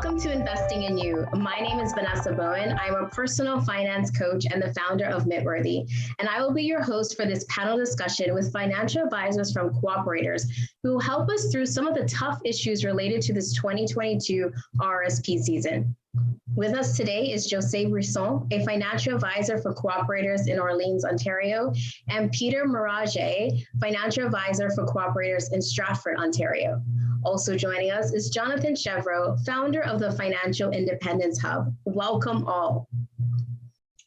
Welcome to Investing in You. My name is Vanessa Bowen. I'm a personal finance coach and the founder of Mitworthy, and I will be your host for this panel discussion with financial advisors from cooperators who will help us through some of the tough issues related to this 2022 RSP season. With us today is José Brisson, a financial advisor for cooperators in Orleans, Ontario, and Peter Mirage, financial advisor for cooperators in Stratford, Ontario. Also joining us is Jonathan Chevreau, founder of the Financial Independence Hub. Welcome all.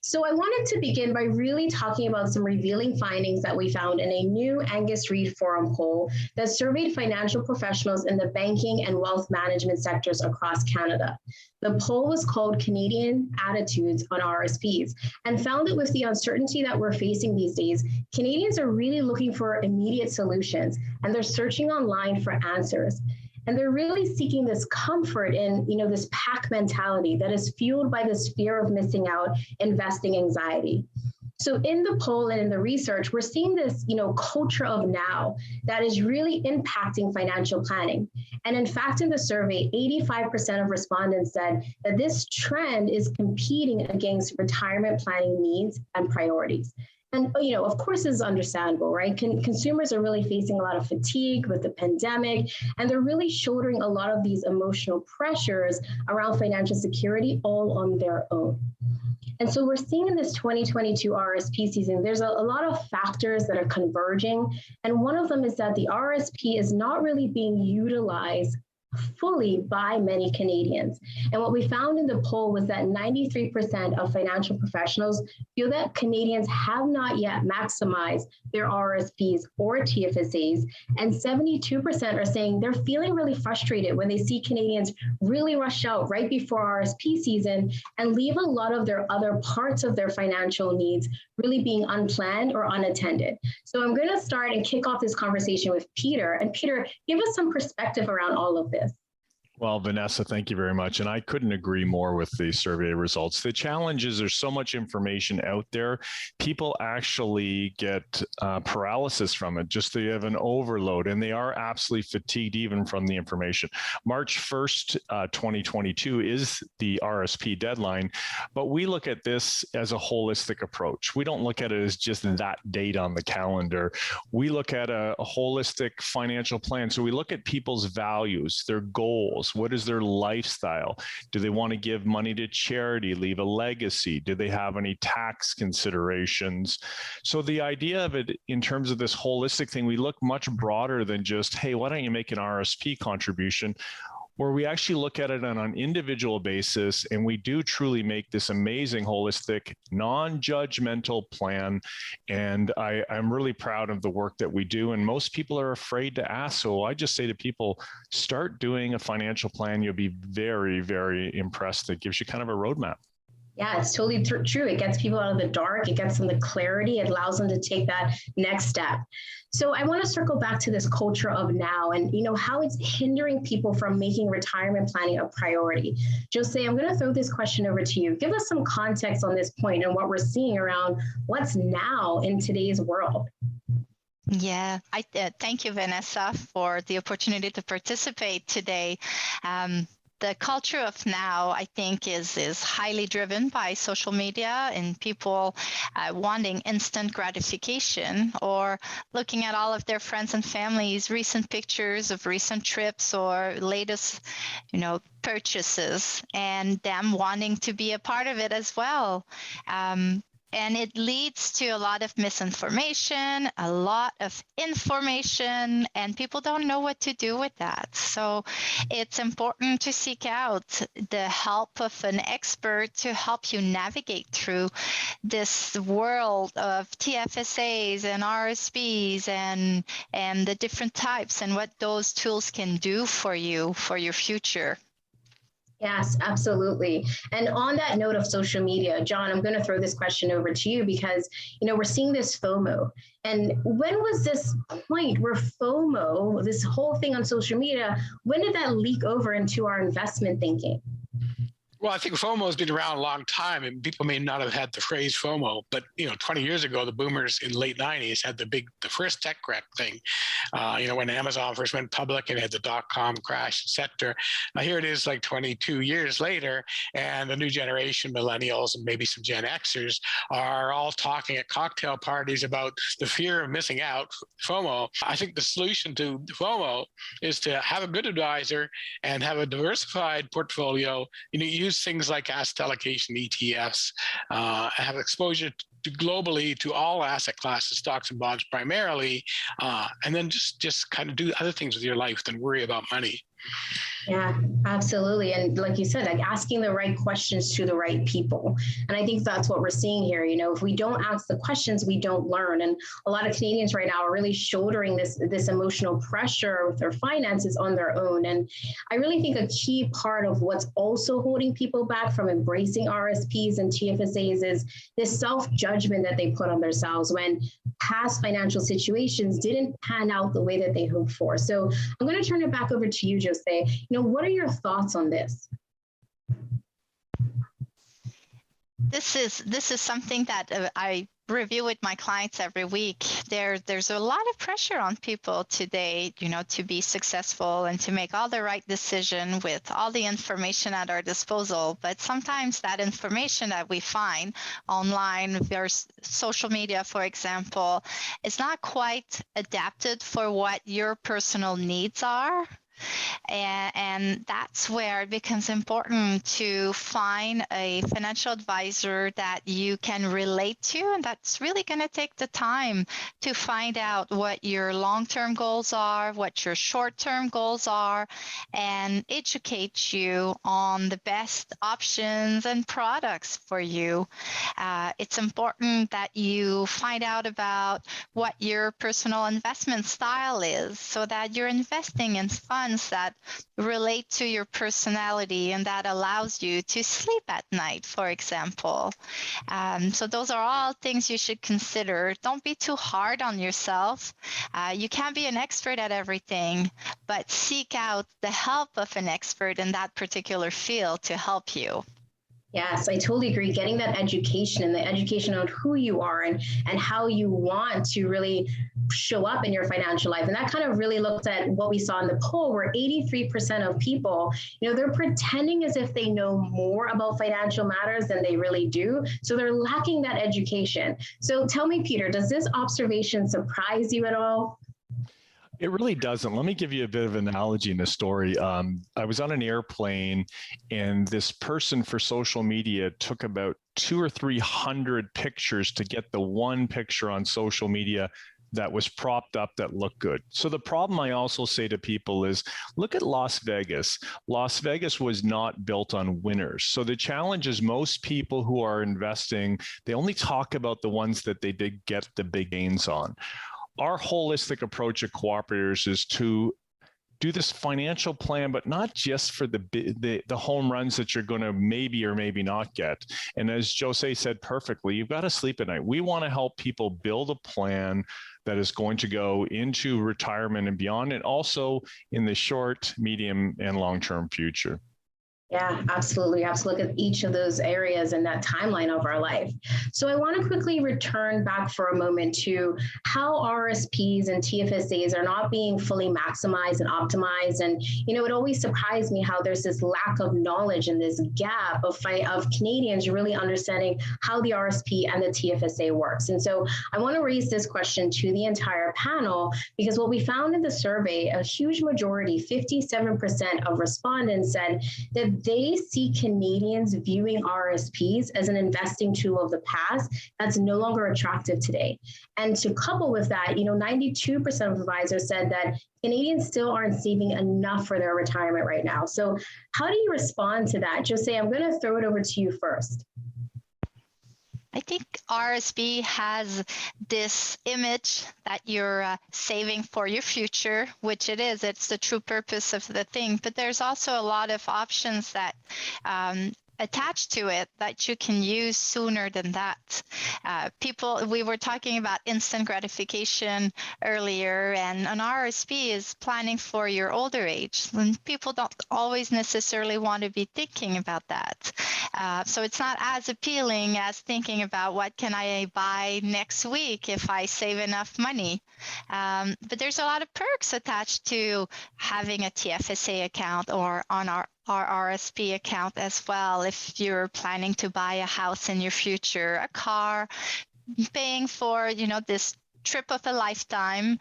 So I wanted to begin by really talking about some revealing findings that we found in a new Angus Reid Forum poll that surveyed financial professionals in the banking and wealth management sectors across Canada. The poll was called Canadian Attitudes on RSPs and found that with the uncertainty that we're facing these days, Canadians are really looking for immediate solutions and they're searching online for answers. And they're really seeking this comfort in, this pack mentality that is fueled by this fear of missing out, investing anxiety. So in the poll and in the research, we're seeing this, culture of now that is really impacting financial planning. And in fact, in the survey, 85% of respondents said that this trend is competing against retirement planning needs and priorities. And, of course, this is understandable, right? Consumers are really facing a lot of fatigue with the pandemic, and they're really shouldering a lot of these emotional pressures around financial security all on their own. And so we're seeing in this 2022 RSP season, there's a lot of factors that are converging. And one of them is that the RSP is not really being utilized fully by many Canadians. And what we found in the poll was that 93% of financial professionals feel that Canadians have not yet maximized their RSPs or TFSAs, and 72% are saying they're feeling really frustrated when they see Canadians really rush out right before RSP season and leave a lot of their other parts of their financial needs really being unplanned or unattended. So I'm going to start and kick off this conversation with Peter. And Peter, give us some perspective around all of this. Well, Vanessa, thank you very much. And I couldn't agree more with the survey results. The challenge is there's so much information out there. People actually get paralysis from it. Just they have an overload and they are absolutely fatigued even from the information. March 1st, 2022 is the RSP deadline, but we look at this as a holistic approach. We don't look at it as just that date on the calendar. We look at a holistic financial plan. So we look at people's values, their goals. What is their lifestyle? Do they want to give money to charity, leave a legacy? Do they have any tax considerations? So the idea of it in terms of this holistic thing, we look much broader than just, hey, why don't you make an RSP contribution? Where we actually look at it on an individual basis, and we do truly make this amazing, holistic, non-judgmental plan. And I'm really proud of the work that we do. And most people are afraid to ask. So I just say to people, start doing a financial plan. You'll be very, very impressed. It gives you kind of a roadmap. Yeah, it's totally true. It gets people out of the dark. It gets them the clarity. It allows them to take that next step. So I want to circle back to this culture of now and, how it's hindering people from making retirement planning a priority. José, I'm going to throw this question over to you. Give us some context on this point and what we're seeing around what's now in today's world. Yeah, I thank you, Vanessa, for the opportunity to participate today. The culture of now, I think, is highly driven by social media and people wanting instant gratification or looking at all of their friends and families' recent pictures of recent trips or latest, purchases, and them wanting to be a part of it as well. And it leads to a lot of misinformation, a lot of information, and people don't know what to do with that. So it's important to seek out the help of an expert to help you navigate through this world of TFSAs and RSPs and the different types and what those tools can do for you for your future. Yes, absolutely. And on that note of social media, John, I'm going to throw this question over to you because, we're seeing this FOMO. And when was this point where FOMO, this whole thing on social media, when did that leak over into our investment thinking? Well, I think FOMO has been around a long time, and people may not have had the phrase FOMO, but 20 years ago, the boomers in the late 90s had the first tech wreck thing. When Amazon first went public and had the dot-com crash, etc. Here it is, like 22 years later, and the new generation, millennials, and maybe some Gen Xers, are all talking at cocktail parties about the fear of missing out, FOMO. I think the solution to FOMO is to have a good advisor and have a diversified portfolio. Use things like asset allocation ETFs, have exposure globally to all asset classes, stocks and bonds primarily, and then just kind of do other things with your life than worry about money. Yeah, absolutely. And like you said, like asking the right questions to the right people. And I think that's what we're seeing here. If we don't ask the questions, we don't learn. And a lot of Canadians right now are really shouldering this emotional pressure with their finances on their own. And I really think a key part of what's also holding people back from embracing RSPs and TFSAs is this self-judgment that they put on themselves when past financial situations didn't pan out the way that they hoped for. So I'm going to turn it back over to you, Jose. What are your thoughts on this? This is something that I review with my clients every week. There's a lot of pressure on people today, to be successful and to make all the right decision with all the information at our disposal. But sometimes that information that we find online, there's social media, for example, is not quite adapted for what your personal needs are. And that's where it becomes important to find a financial advisor that you can relate to, and that's really going to take the time to find out what your long-term goals are, what your short-term goals are, and educate you on the best options and products for you. It's important that you find out about what your personal investment style is so that you're investing in funds that relate to your personality and that allows you to sleep at night, for example. So those are all things you should consider. Don't be too hard on yourself. You can't be an expert at everything, but seek out the help of an expert in that particular field to help you. Yes, I totally agree. Getting that education and the education on who you are and how you want to really show up in your financial life. And that kind of really looked at what we saw in the poll where 83% of people, they're pretending as if they know more about financial matters than they really do. So they're lacking that education. So tell me, Peter, does this observation surprise you at all? It really doesn't. Let me give you a bit of an analogy in this story. I was on an airplane and this person for social media took about 200 or 300 pictures to get the one picture on social media that was propped up that looked good. So the problem I also say to people is, look at Las Vegas. Las Vegas was not built on winners. So the challenge is most people who are investing, they only talk about the ones that they did get the big gains on. Our holistic approach at Cooperators is to do this financial plan, but not just for the home runs that you're going to maybe or maybe not get. And as Jose said perfectly, you've got to sleep at night. We want to help people build a plan that is going to go into retirement and beyond, and also in the short, medium, and long-term future. Yeah, absolutely. We have to look at each of those areas in that timeline of our life. So I want to quickly return back for a moment to how Rrsps and TFSAs are not being fully maximized and optimized. And, it always surprised me how there's this lack of knowledge and this gap of Canadians really understanding how the Rrsp and the TFSA works. And so I want to raise this question to the entire panel, because what we found in the survey, a huge majority, 57% of respondents said that they see Canadians viewing Rrsps as an investing tool of the past that's no longer attractive today. And to couple with that, 92% of advisors said that Canadians still aren't saving enough for their retirement right now. So how do you respond to that? Jose, I'm going to throw it over to you first. I think Rrsp has this image that you're saving for your future, which it is. It's the true purpose of the thing. But there's also a lot of options that attached to it that you can use sooner than that. We were talking about instant gratification earlier, and an RSP is planning for your older age. And people don't always necessarily want to be thinking about that. So it's not as appealing as thinking about what can I buy next week if I save enough money. But there's a lot of perks attached to having a TFSA account or on our Rrsp account as well. If you're planning to buy a house in your future, a car, paying for, this trip of a lifetime.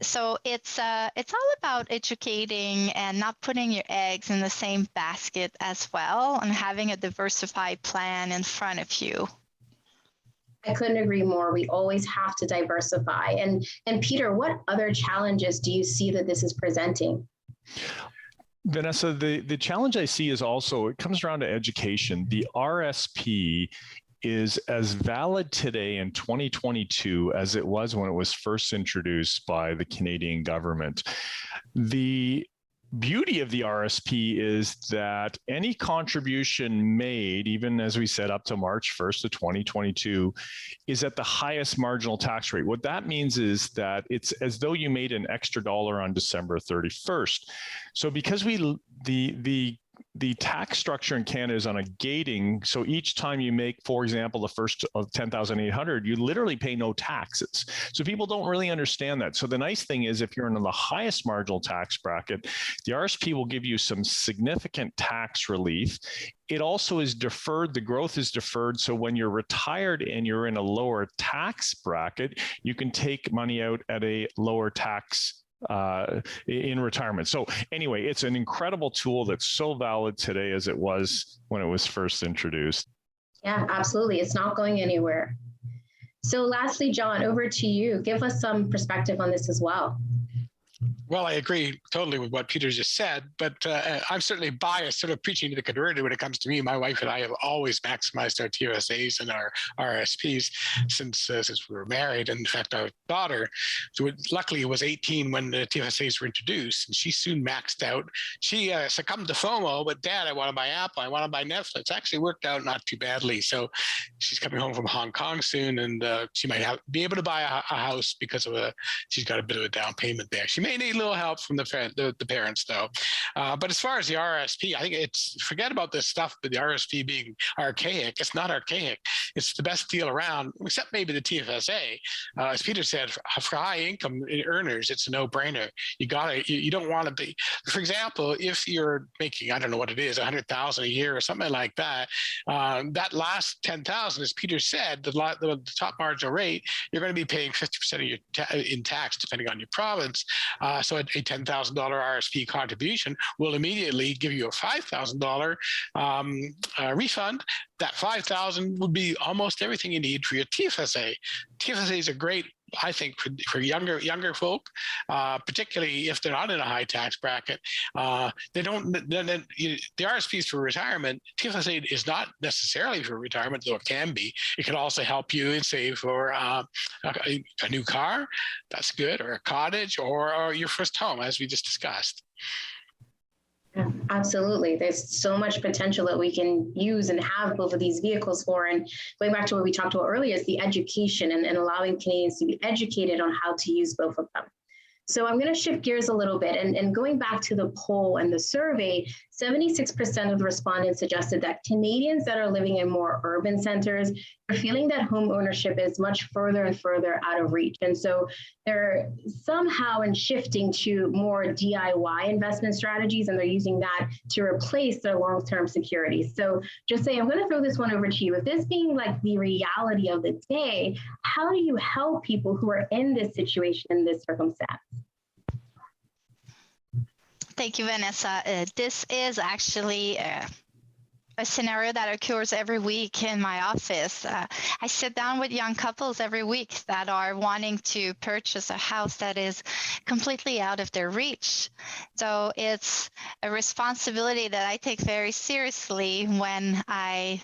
So it's all about educating and not putting your eggs in the same basket as well, and having a diversified plan in front of you. I couldn't agree more. We always have to diversify. And Peter, what other challenges do you see that this is presenting? Vanessa, the challenge I see is also, it comes around to education. The RSP is as valid today in 2022 as it was when it was first introduced by the Canadian government. The beauty of the RSP is that any contribution made, even as we said up to March 1st of 2022, is at the highest marginal tax rate. What that means is that it's as though you made an extra dollar on December 31st. So because the tax structure in Canada is on a gating, so each time you make, for example, the first of 10,800, you literally pay no taxes. So people don't really understand that. So the nice thing is, if you're in the highest marginal tax bracket, the RSP will give you some significant tax relief. It also is deferred. The growth is deferred. So when you're retired and you're in a lower tax bracket, you can take money out at a lower tax in retirement. So anyway, it's an incredible tool that's so valid today as it was when it was first introduced. Yeah, absolutely. It's not going anywhere. So lastly, John, over to you. Give us some perspective on this as well. Well, I agree totally with what Peter just said, but I'm certainly biased, sort of preaching to the converted when it comes to me. My wife and I have always maximized our TFSAs and our RSPs since we were married. And in fact, our daughter, luckily, was 18 when the TFSAs were introduced, and she soon maxed out. She succumbed to FOMO, but Dad, I want to buy Apple, I want to buy Netflix. Actually worked out not too badly. So she's coming home from Hong Kong soon, and she might be able to buy a house because of she's got a bit of a down payment there. She may need a little help from the parents, though. But as far as the RSP, I think forget about this stuff with the RSP being archaic. It's not archaic. It's the best deal around, except maybe the TFSA. As Peter said, for high income earners, it's a no-brainer. You don't want to be, for example, if you're making, I don't know what it is, $100,000 a year or something like that, that last $10,000, as Peter said, the top marginal rate, you're going to be paying 50% of your in tax, depending on your province. So a $10,000 RSP contribution will immediately give you a $5,000 refund. That $5,000 would be almost everything you need for your TFSA. TFSAs are great, I think, for younger folk, particularly if they're not in a high tax bracket. The RSP is for retirement. TFSA is not necessarily for retirement, though it can be. It can also help you and save for a new car. That's good, or a cottage, or your first home, as we just discussed. Yeah, absolutely. There's so much potential that we can use and have both of these vehicles for. And going back to what we talked about earlier, is the education and allowing Canadians to be educated on how to use both of them. So I'm going to shift gears a little bit, and going back to the poll and the survey, 76% of the respondents suggested that Canadians that are living in more urban centers are feeling that home ownership is much further and further out of reach. And so they're somehow shifting to more DIY investment strategies, and they're using that to replace their long-term security. So just say, I'm going to throw this one over to you. With this being like the reality of the day, how do you help people who are in this situation, in this circumstance? Thank you, Vanessa. This is actually a scenario that occurs every week in my office. I sit down with young couples every week that are wanting to purchase a house that is completely out of their reach. So it's a responsibility that I take very seriously when I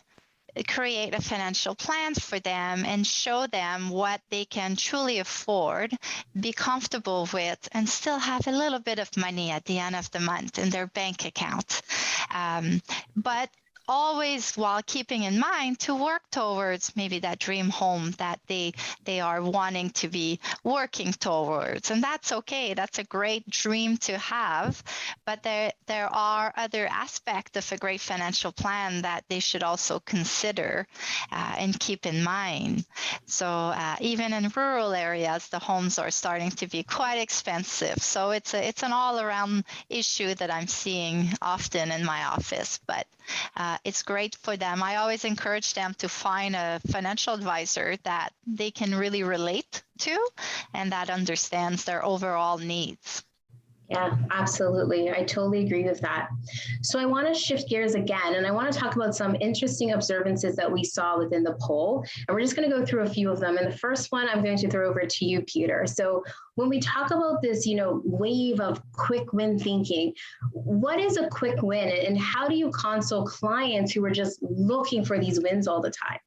create a financial plan for them and show them what they can truly afford, be comfortable with, and still have a little bit of money at the end of the month in their bank account. But always while keeping in mind to work towards maybe that dream home that they are wanting to be working towards. And that's okay. That's a great dream to have. But there are other aspects of a great financial plan that they should also consider and keep in mind. So even in rural areas, the homes are starting to be quite expensive. So it's an all-around issue that I'm seeing often in my office. But it's great for them. I always encourage them to find a financial advisor that they can really relate to and that understands their overall needs. Yeah, absolutely. I totally agree with that. So I want to shift gears again, and I want to talk about some interesting observances that we saw within the poll. And we're just going to go through a few of them. And the first one I'm going to throw over to you, Peter. So when we talk about this, wave of quick win thinking, what is a quick win, and how do you console clients who are just looking for these wins all the time?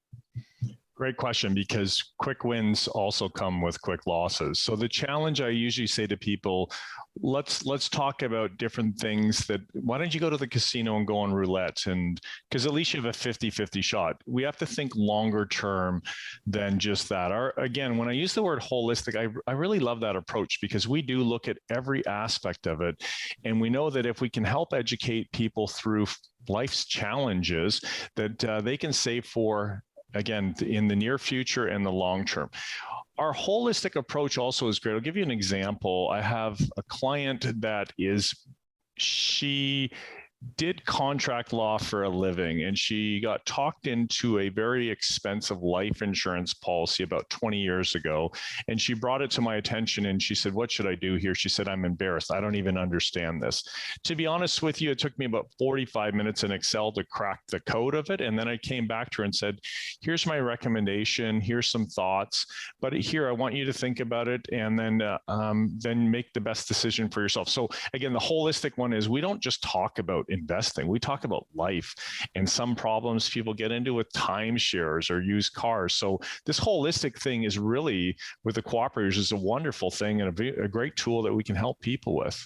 Great question, because quick wins also come with quick losses. So the challenge I usually say to people, let's talk about different things. That why don't you go to the casino and go on roulette? And because at least you have a 50-50 shot. We have to think longer term than just that. Again, when I use the word holistic, I really love that approach, because we do look at every aspect of it. And we know that if we can help educate people through life's challenges, that they can save for, again, in the near future and the long term. Our holistic approach also is great. I'll give you an example. I have a client that she did contract law for a living, and she got talked into a very expensive life insurance policy about 20 years ago. And she brought it to my attention and she said, "What should I do here?" She said, "I'm embarrassed. I don't even understand this." To be honest with you, it took me about 45 minutes in Excel to crack the code of it. And then I came back to her and said, "Here's my recommendation. Here's some thoughts, but here, I want you to think about it, and then make the best decision for yourself." So again, the holistic one is we don't just talk about investing. We talk about life and some problems people get into with timeshares or used cars. So this holistic thing is really, with the cooperators, is a wonderful thing and a great tool that we can help people with.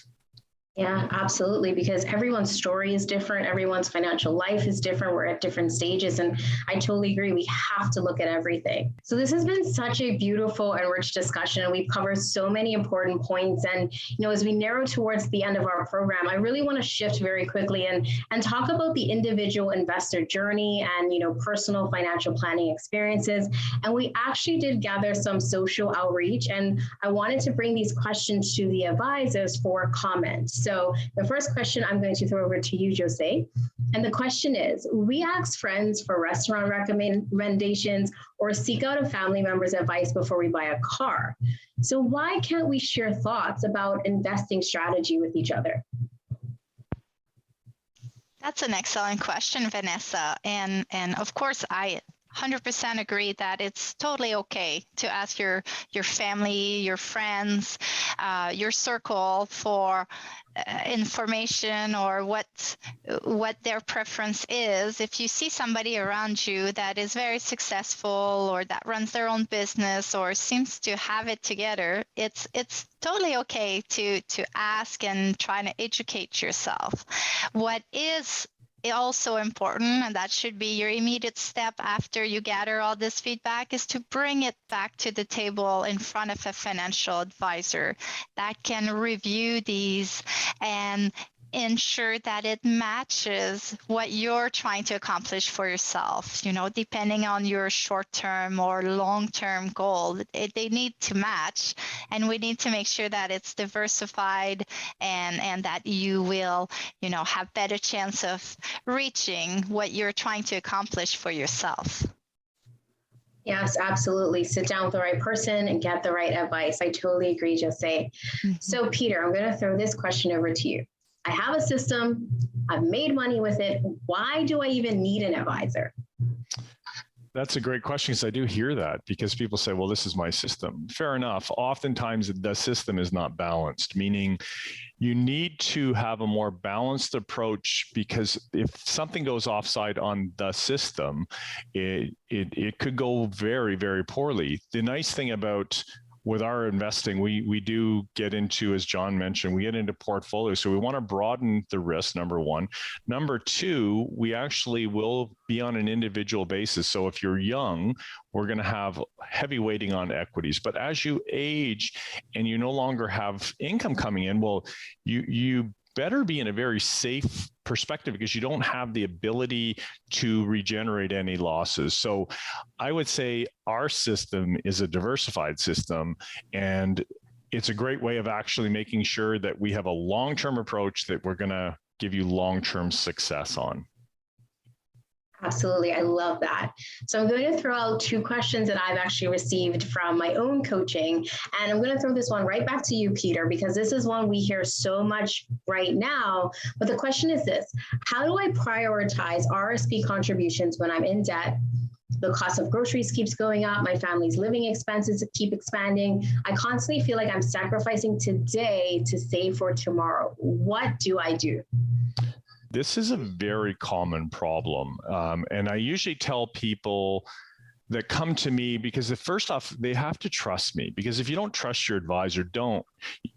Yeah, absolutely. Because everyone's story is different. Everyone's financial life is different. We're at different stages. And I totally agree. We have to look at everything. So this has been such a beautiful and rich discussion. And we've covered so many important points. And, as we narrow towards the end of our program, I really want to shift very quickly and talk about the individual investor journey and, personal financial planning experiences. And we actually did gather some social outreach. And I wanted to bring these questions to the advisors for comment. So the first question I'm going to throw over to you, Jose. And the question is, we ask friends for restaurant recommendations or seek out a family member's advice before we buy a car. So why can't we share thoughts about investing strategy with each other? That's an excellent question, Vanessa. And of course, I 100% agree that it's totally okay to ask your family, your friends, your circle for information or what their preference is. If you see somebody around you that is very successful or that runs their own business or seems to have it together, it's totally okay to ask and try to educate yourself. What is also important, and that should be your immediate step after you gather all this feedback, is to bring it back to the table in front of a financial advisor that can review these and ensure that it matches what you're trying to accomplish for yourself. Depending on your short-term or long-term goal, they need to match, and we need to make sure that it's diversified and that you will, have better chance of reaching what you're trying to accomplish for yourself. Yes, absolutely. Sit down with the right person and get the right advice. I totally agree, Jose. Mm-hmm. So Peter, I'm going to throw this question over to you. I have a system, I've made money with it. Why do I even need an advisor? That's a great question, because I do hear that, because people say, well, this is my system. Fair enough. Oftentimes the system is not balanced, meaning you need to have a more balanced approach, because if something goes offside on the system, it could go very, very poorly. The nice thing about with our investing, we do get into, as John mentioned, we get into portfolios. So we want to broaden the risk, number one. Number two, we actually will be on an individual basis. So if you're young, we're going to have heavy weighting on equities. But as you age and you no longer have income coming in, well, you better be in a very safe perspective because you don't have the ability to regenerate any losses. So I would say our system is a diversified system, and it's a great way of actually making sure that we have a long-term approach that we're going to give you long-term success on. Absolutely. I love that. So I'm going to throw out two questions that I've actually received from my own coaching. And I'm going to throw this one right back to you, Peter, because this is one we hear so much right now. But the question is this: how do I prioritize RSP contributions when I'm in debt? The cost of groceries keeps going up. My family's living expenses keep expanding. I constantly feel like I'm sacrificing today to save for tomorrow. What do I do? This is a very common problem. And I usually tell people that come to me because first off, they have to trust me, because if you don't trust your advisor,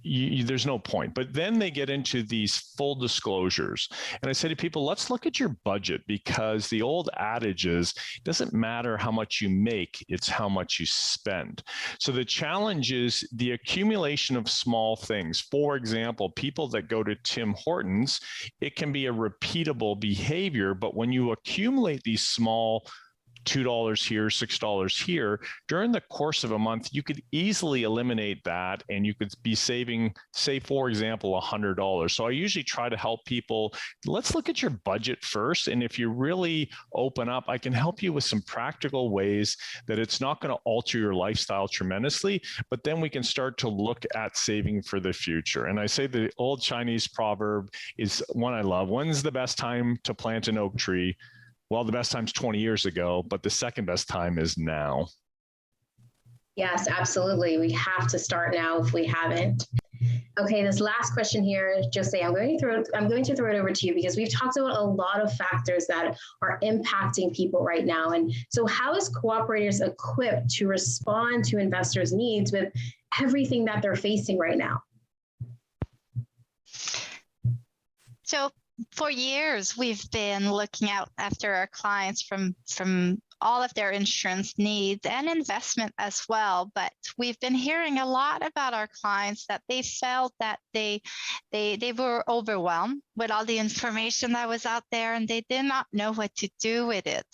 there's no point. But then they get into these full disclosures. And I say to people, let's look at your budget, because the old adage is, it doesn't matter how much you make, it's how much you spend. So the challenge is the accumulation of small things. For example, people that go to Tim Hortons, it can be a repeatable behavior, but when you accumulate these small $2 here, $6 here, during the course of a month, you could easily eliminate that and you could be saving, say, for example, $100. So I usually try to help people, let's look at your budget first. And if you really open up, I can help you with some practical ways that it's not going to alter your lifestyle tremendously, but then we can start to look at saving for the future. And I say the old Chinese proverb is one I love: when's the best time to plant an oak tree? Well, the best time's 20 years ago, but the second best time is now. Yes, absolutely. We have to start now if we haven't. Okay, this last question here, Jose, I'm going to throw it over to you, because we've talked about a lot of factors that are impacting people right now. And so how is Cooperators equipped to respond to investors' needs with everything that they're facing right now? So for years, we've been looking out after our clients from all of their insurance needs and investment as well. But we've been hearing a lot about our clients that they felt that they were overwhelmed with all the information that was out there, and they did not know what to do with it.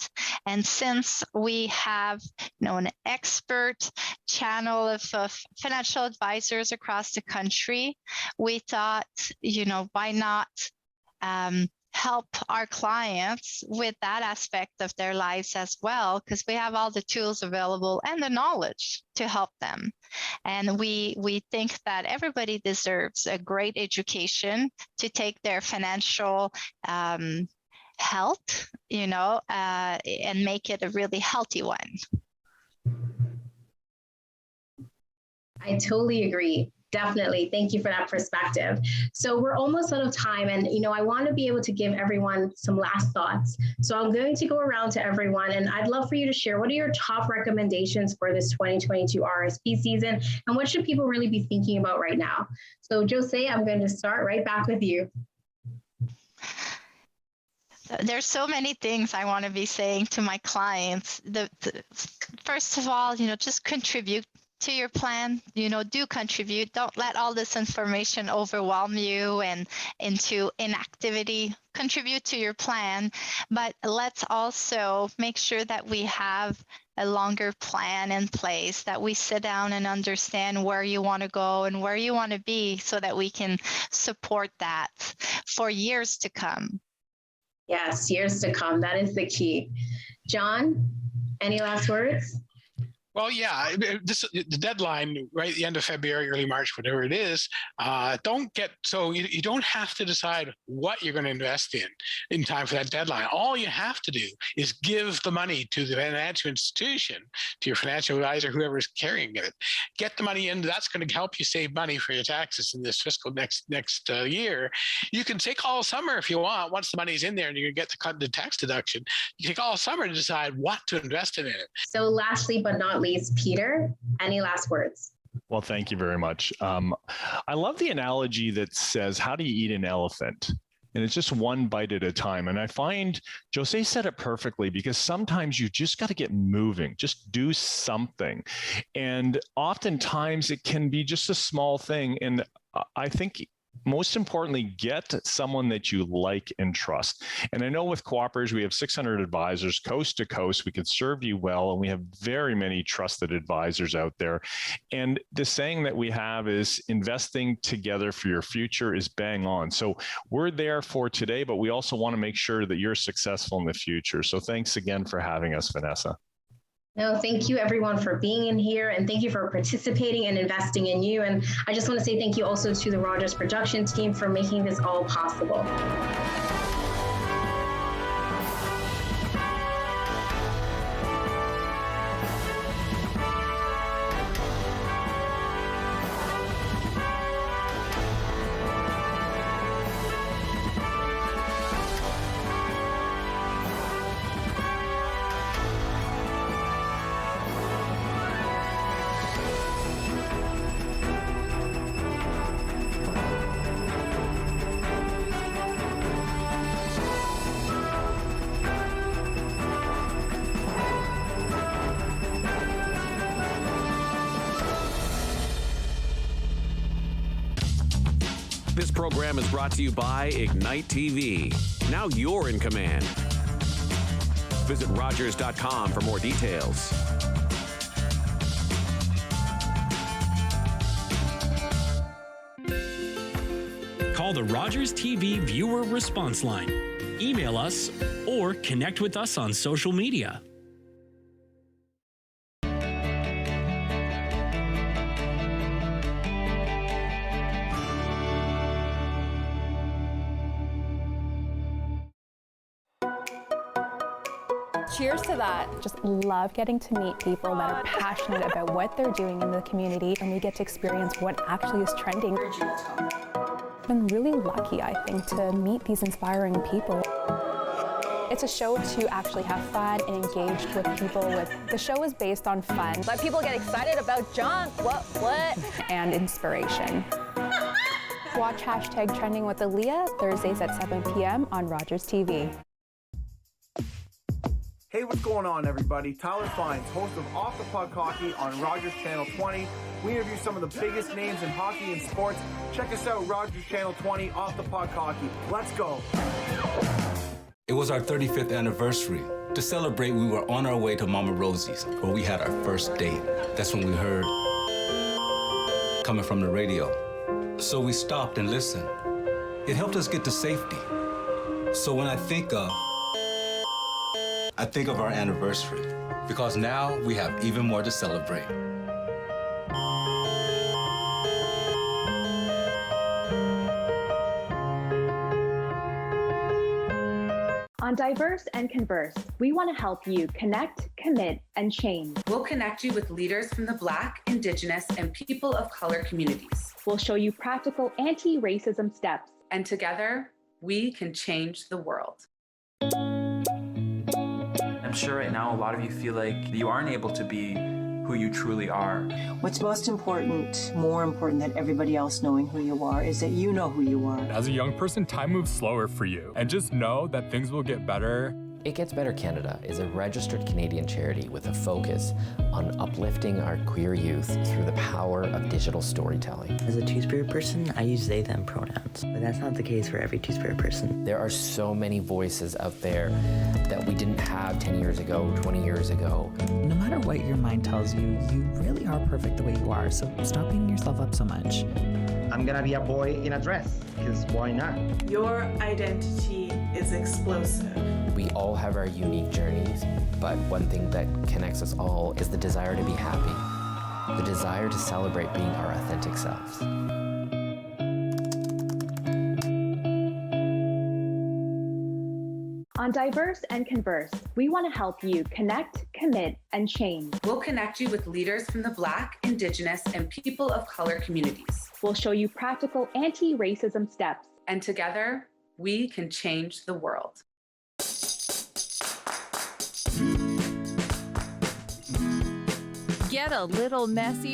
And since we have, an expert channel of financial advisors across the country, we thought, why not help our clients with that aspect of their lives as well, because we have all the tools available and the knowledge to help them. And we think that everybody deserves a great education to take their financial health, and make it a really healthy one. I totally agree. Definitely. Thank you for that perspective. So we're almost out of time, and I want to be able to give everyone some last thoughts. So I'm going to go around to everyone, and I'd love for you to share, what are your top recommendations for this 2022 RSP season, and what should people really be thinking about right now? So Jose, I'm going to start right back with you. There's so many things I want to be saying to my clients. First of all, just contribute to your plan. Do contribute. Don't let all this information overwhelm you and into inactivity. Contribute to your plan, but let's also make sure that we have a longer plan in place, that we sit down and understand where you want to go and where you want to be, so that we can support that for years to come. Yes, years to come. That is the key. John, any last words? Well, yeah, the deadline, right at the end of February, early March, whatever it is, you don't have to decide what you're going to invest in time for that deadline. All you have to do is give the money to the financial institution, to your financial advisor, whoever's carrying it. Get the money in. That's going to help you save money for your taxes in this fiscal next year. You can take all summer if you want. Once the money's in there and you're going to get the tax deduction, you take all summer to decide what to invest in it. So lastly, but not least, Peter, any last words? Well, thank you very much. I love the analogy that says, how do you eat an elephant? And it's just one bite at a time. And I find Jose said it perfectly, because sometimes you just got to get moving, just do something. And oftentimes it can be just a small thing. And I think most importantly, get someone that you like and trust. And I know with cooperators, we have 600 advisors coast to coast. We can serve you well, and we have very many trusted advisors out there. And the saying that we have is investing together for your future is bang on. So we're there for today, but we also want to make sure that you're successful in the future. So thanks again for having us, Vanessa. No, thank you everyone for being in here, and thank you for participating and investing in you. And I just want to say thank you also to the Rogers production team for making this all possible. This program is brought to you by Ignite TV. Now you're in command. Visit Rrsp.com for more details. Call the Rogers TV viewer response line, email us, or connect with us on social media. Cheers to that. Just love getting to meet people that are passionate about what they're doing in the community, and we get to experience what actually is trending. I've been really lucky, I think, to meet these inspiring people. It's a show to actually have fun and engage with people. The show is based on fun. Let people get excited about junk. What? And inspiration. Watch #Trending with Aaliyah Thursdays at 7 p.m. on Rogers TV. Hey, what's going on, everybody? Tyler Fines, host of Off the Puck Hockey on Rogers Channel 20. We interview some of the biggest names in hockey and sports. Check us out, Rogers Channel 20, Off the Puck Hockey. Let's go. It was our 35th anniversary. To celebrate, we were on our way to Mama Rosie's, where we had our first date. That's when we heard coming from the radio. So we stopped and listened. It helped us get to safety. So when I think of our anniversary, because now we have even more to celebrate. On Diverse and Converse, we want to help you connect, commit, and change. We'll connect you with leaders from the Black, Indigenous, and people of color communities. We'll show you practical anti-racism steps. And together, we can change the world. I'm sure right now a lot of you feel like you aren't able to be who you truly are. What's most important, more important than everybody else knowing who you are, is that you know who you are. As a young person, time moves slower for you. And just know that things will get better. It Gets Better Canada is a registered Canadian charity with a focus on uplifting our queer youth through the power of digital storytelling. As a Two-Spirit person, I use they, them pronouns, but that's not the case for every Two-Spirit person. There are so many voices out there that we didn't have 10 years ago, 20 years ago. No matter what your mind tells you, you really are perfect the way you are, so stop beating yourself up so much. I'm gonna be a boy in a dress, because why not? Your identity is explosive. We all have our unique journeys, but one thing that connects us all is the desire to be happy, the desire to celebrate being our authentic selves. On Diverse and Converse, we want to help you connect, commit, and change. We'll connect you with leaders from the Black, Indigenous, and people of color communities. We'll show you practical anti-racism steps. And together, we can change the world. Get a little messy